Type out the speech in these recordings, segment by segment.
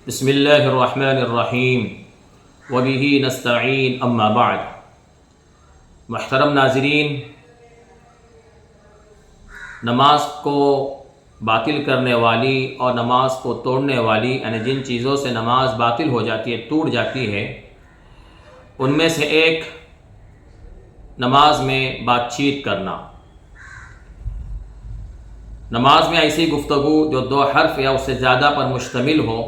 بسم اللہ الرحمن الرحیم وبہ نستعین اما بعد۔ محترم ناظرین، نماز کو باطل کرنے والی اور نماز کو توڑنے والی یعنی جن چیزوں سے نماز باطل ہو جاتی ہے، ٹوٹ جاتی ہے، ان میں سے ایک نماز میں بات چیت کرنا۔ نماز میں ایسی گفتگو جو دو حرف یا اس سے زیادہ پر مشتمل ہو،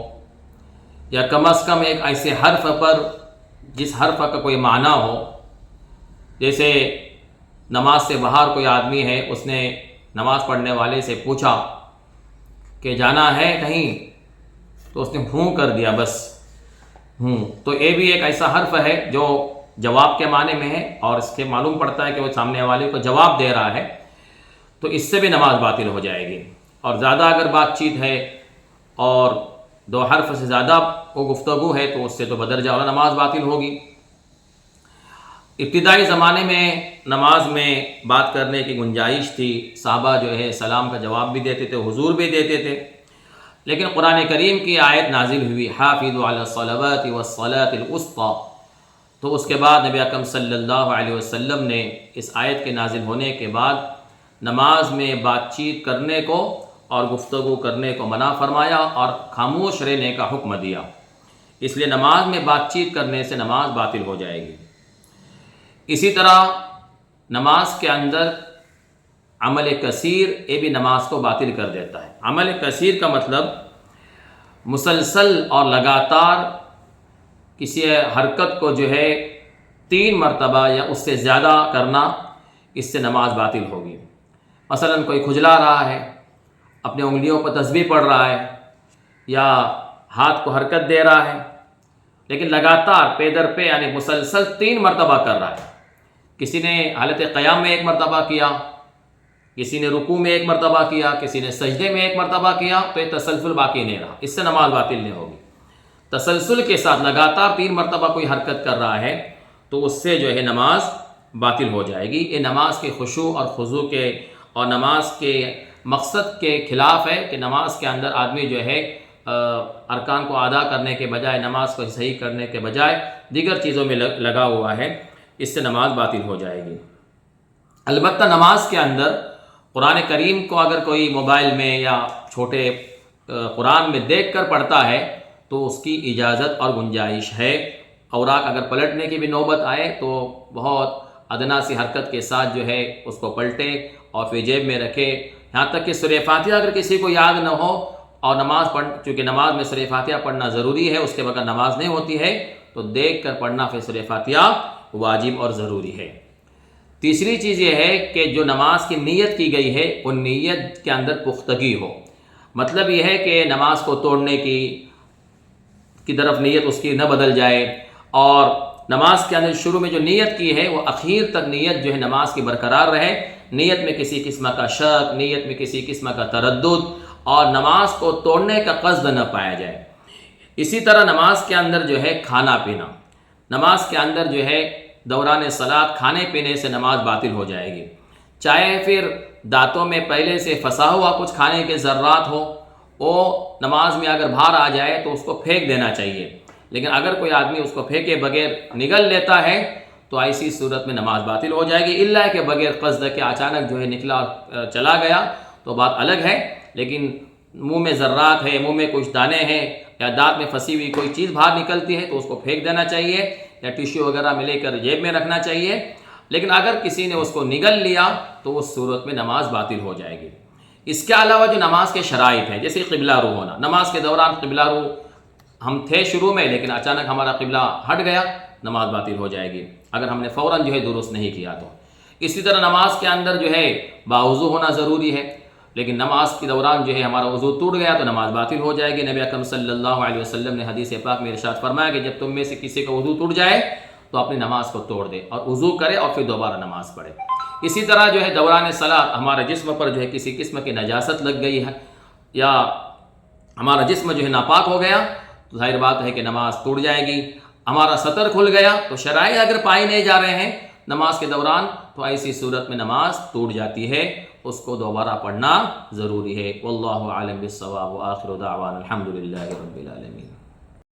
یا کم از کم ایک ایسے حرف پر جس حرف کا کوئی معنی ہو۔ جیسے نماز سے باہر کوئی آدمی ہے، اس نے نماز پڑھنے والے سے پوچھا کہ جانا ہے کہیں، تو اس نے ہوں کر دیا، بس ہوں۔ تو یہ بھی ایک ایسا حرف ہے جو جواب کے معنی میں ہے، اور اس سے معلوم پڑتا ہے کہ وہ سامنے والے کو جواب دے رہا ہے، تو اس سے بھی نماز باطل ہو جائے گی۔ اور زیادہ اگر بات چیت ہے اور دو حرف سے زیادہ وہ گفتگو ہے، تو اس سے تو بدرجہ والا نماز باطل ہوگی۔ ابتدائی زمانے میں نماز میں بات کرنے کی گنجائش تھی، صحابہ جو ہے سلام کا جواب بھی دیتے تھے، حضور بھی دیتے تھے، لیکن قرآن کریم کی آیت نازل ہوئی حافظوا علی الصلوات والصلاۃ الوسطی، تو اس کے بعد نبی اکرم صلی اللہ علیہ وسلم نے اس آیت کے نازل ہونے کے بعد نماز میں بات چیت کرنے کو اور گفتگو کرنے کو منع فرمایا اور خاموش رہنے کا حکم دیا۔ اس لیے نماز میں بات چیت کرنے سے نماز باطل ہو جائے گی۔ اسی طرح نماز کے اندر عمل کثیر، یہ بھی نماز کو باطل کر دیتا ہے۔ عمل کثیر کا مطلب مسلسل اور لگاتار کسی حرکت کو جو ہے 3 مرتبہ یا اس سے زیادہ کرنا، اس سے نماز باطل ہوگی۔ مثلا کوئی کھجلا رہا ہے، اپنے انگلیوں پر تسبیح پڑھ رہا ہے، یا ہاتھ کو حرکت دے رہا ہے، لیکن لگاتار پے در پے یعنی مسلسل 3 مرتبہ کر رہا ہے۔ کسی نے حالت قیام میں 1 مرتبہ کیا، کسی نے رکوع میں 1 مرتبہ کیا، کسی نے سجدے میں 1 مرتبہ کیا، تو یہ تسلسل باقی نہیں رہا، اس سے نماز باطل نہیں ہوگی۔ تسلسل کے ساتھ لگاتار 3 مرتبہ کوئی حرکت کر رہا ہے، تو اس سے جو ہے نماز باطل ہو جائے گی۔ یہ نماز کے خشوع اور خضوع کے اور نماز کے مقصد کے خلاف ہے کہ نماز کے اندر آدمی جو ہے ارکان کو ادا کرنے کے بجائے، نماز کو صحیح کرنے کے بجائے دیگر چیزوں میں لگا ہوا ہے، اس سے نماز باطل ہو جائے گی۔ البتہ نماز کے اندر قرآن کریم کو اگر کوئی موبائل میں یا چھوٹے قرآن میں دیکھ کر پڑھتا ہے، تو اس کی اجازت اور گنجائش ہے۔ اوراق اگر پلٹنے کی بھی نوبت آئے تو بہت ادنا سی حرکت کے ساتھ جو ہے اس کو پلٹے اور پھر جیب میں رکھے، یہاں تک کہ سورہ فاتحہ اگر کسی کو یاد نہ ہو، اور چونکہ نماز میں سورہ فاتحہ پڑھنا ضروری ہے، اس کے بغیر نماز نہیں ہوتی ہے، تو دیکھ کر پڑھنا پھر سورہ فاتحہ واجب اور ضروری ہے۔ تیسری چیز یہ ہے کہ جو نماز کی نیت کی گئی ہے، ان نیت کے اندر پختگی ہو۔ مطلب یہ ہے کہ نماز کو توڑنے کی طرف نیت اس کی نہ بدل جائے، اور نماز کے اندر شروع میں جو نیت کی ہے وہ اخیر تک نیت جو ہے نماز کی برقرار رہے، نیت میں کسی قسم کا شک، نیت میں کسی قسم کا تردد اور نماز کو توڑنے کا قصد نہ پایا جائے۔ اسی طرح نماز کے اندر جو ہے کھانا پینا، نماز کے اندر جو ہے دوران صلاۃ کھانے پینے سے نماز باطل ہو جائے گی۔ چاہے پھر دانتوں میں پہلے سے پھنسا ہوا کچھ کھانے کے ذرات ہو، وہ نماز میں اگر باہر آ جائے تو اس کو پھینک دینا چاہیے، لیکن اگر کوئی آدمی اس کو پھینکے بغیر نگل لیتا ہے تو ایسی صورت میں نماز باطل ہو جائے گی، الا کہ بغیر قصد کے اچانک جو ہے نکلا چلا گیا تو بات الگ ہے۔ لیکن منہ میں ذرات ہے، منہ میں کچھ دانے ہیں، یا دانت میں پھنسی ہوئی کوئی چیز باہر نکلتی ہے تو اس کو پھینک دینا چاہیے، یا ٹیشو وغیرہ میں لے کر جیب میں رکھنا چاہیے۔ لیکن اگر کسی نے اس کو نگل لیا تو اس صورت میں نماز باطل ہو جائے گی۔ اس کے علاوہ جو نماز کے شرائط ہیں، جیسے قبلہ رو ہونا، نماز کے دوران قبلہ رو ہم تھے شروع میں، لیکن اچانک ہمارا قبلہ ہٹ گیا، نماز باطل ہو جائے گی اگر ہم نے فوراً جو ہے درست نہیں کیا تو۔ اسی طرح نماز کے اندر جو ہے باوضو ہونا ضروری ہے، لیکن نماز کے دوران جو ہے ہمارا وضو ٹوٹ گیا تو نماز باطل ہو جائے گی۔ نبی اکرم صلی اللہ علیہ وسلم نے حدیث پاک میں ارشاد فرمایا کہ جب تم میں سے کسی کا وضو ٹوٹ جائے تو اپنی نماز کو توڑ دے اور وضو کرے اور پھر دوبارہ نماز پڑھے۔ اسی طرح جو ہے دوران صلاۃ ہمارے جسم پر جو ہے کسی قسم کی نجاست لگ گئی ہے، یا ہمارا جسم جو ہے ناپاک ہو گیا، تو ظاہر بات ہے کہ نماز ٹوٹ جائے گی۔ ہمارا سطر کھل گیا تو شرائع اگر پائی نہیں جا رہے ہیں نماز کے دوران، تو ایسی صورت میں نماز ٹوٹ جاتی ہے، اس کو دوبارہ پڑھنا ضروری ہے۔ واللہ اعلم بالصواب، وآخر دعوانا الحمد للہ رب العالمین۔